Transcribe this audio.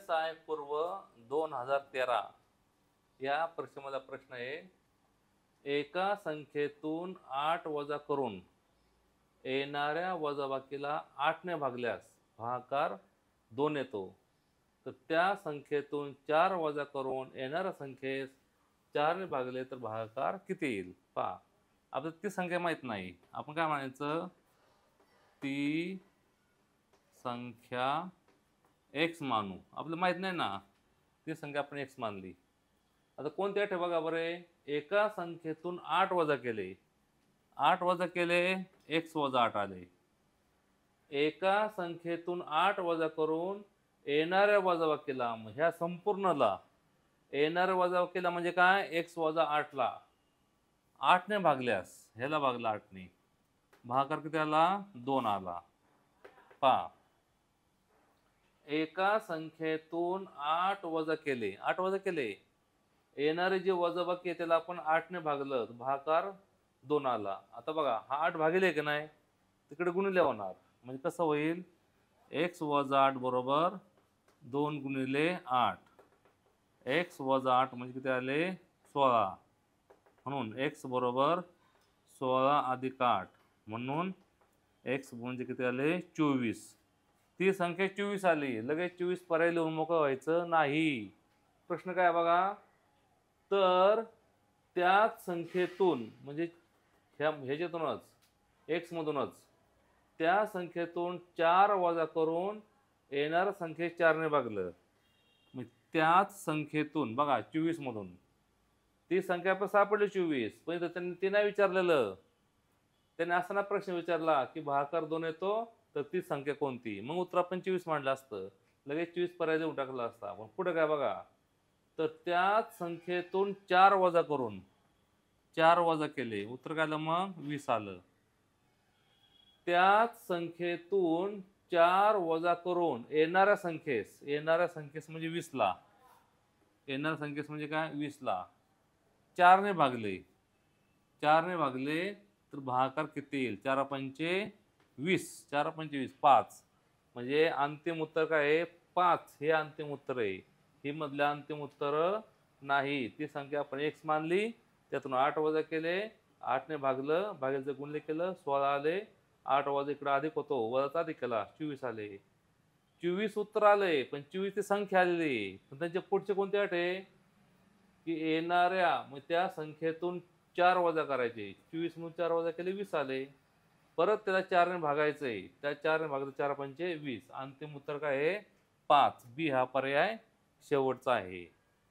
PSI पूर्व 2013 या परीक्षेमधला प्रश्न आहे, एका संख्येतून 8 वजा करून येणाऱ्या वजाबाकीला 8 ने भागल्यास भागाकार 2 येतो. तर त्या संख्येतून 4 वजा करून येणाऱ्या संख्येस 4 ने भागले तर भागाकार किती येईल? पहा, आपल्याला ती संख्या माहीत नाही. आपण काय म्हणायचं? ती संख्या x मानू. आपल्याला माहीत नाही ना, ती संख्या आपण x मानली. आता कोणती अट आहे बघा बरं. एका संख्येतून 8 वजा केले, 8 वजा केले, x वजा 8 आले. एका संख्येतून 8 वजा करून येणाऱ्या वजाबाकीला, ह्या संपूर्णला येणाऱ्या वजाबाकीला म्हणजे काय, x वजा 8 ला 8 ने भागल्यास, ह्याला भागला 8 ने, भागाकार किती आला? 2 आला. पहा, एका संख्येतून 8 वजा केले, 8 वजा केले, येणारे जे वजाबाकी आहे त्याला आपण 8 ने भागलं, भागाकार 2 आला. आता बघा, हा 8 भागिले की नाही, तिकडे गुणिले होणार, म्हणजे कसं होईल? x वजा 8 बरोबर 2 गुणिले 8. x वजा 8 म्हणजे किती आले? 16. म्हणून x बरोबर 16 अधिक 8, म्हणून x म्हणजे किती आले? 24. ती संख्या 24 आली. लगेच 24 पर्याय लिहून मोकळं व्हायचं नाही. प्रश्न काय बघा, तर त्याच संख्येतून म्हणजे ह्याच्यातूनच x मधूनच त्या संख्येतून 4 वजा करून येणाऱ्या संख्येस 4 ने भागलं. मग त्याच संख्येतून बघा 24 मधून ती संख्या पण सापडली 24, पण त्यांनी ते नाही विचारलेलं. त्याने असा प्रश्न विचारला की भागाकार 2 येतो तर ती संख्या कोणती, मग उत्तर आपण 24 मांडलं असतं, लगेच 24 पर्याय देऊन टाकला असता. पण पुढे काय बघा, तर त्याच संख्येतून 4 वजा करून 4 वजा केले, उत्तर काय आलं? मग 20 आलं. त्याच संख्येतून 4 वजा करून येणाऱ्या संख्येस म्हणजे 20 ला, येणाऱ्या संख्येस म्हणजे काय, 20 ला 4 ने भागले, 4 ने भागले तर भागाकार किती येईल? 4 पंचे 20, 4 पंचे 20, 5. म्हणजे अंतिम उत्तर काय आहे? 5 हे अंतिम उत्तर आहे. ही मधलं अंतिम उत्तर नाही. ती संख्या आपण x मानली, त्यातून 8 वजा केले, 8 ने भागलं, भागिलेचं गुणले केलं, 16 आले. 8 वजा इकडे अधिक होतो, वजाचा अधिक केला, 24 आले. 24 उत्तर आले, पण 24 ती संख्या आलेली. पण त्यांच्या पुढचे कोणते अट आहे की येणाऱ्या, मग त्या संख्येतून 4 वजा करायचे. 24 मधून 4 वजा केले, 20 आले. परत त्याला 4 ने भागायचंय, त्या 4 ने भागलं, 4 पंचे 20. अंतिम उत्तर काय आहे? 5. बी हा पर्याय शेवटचा आहे.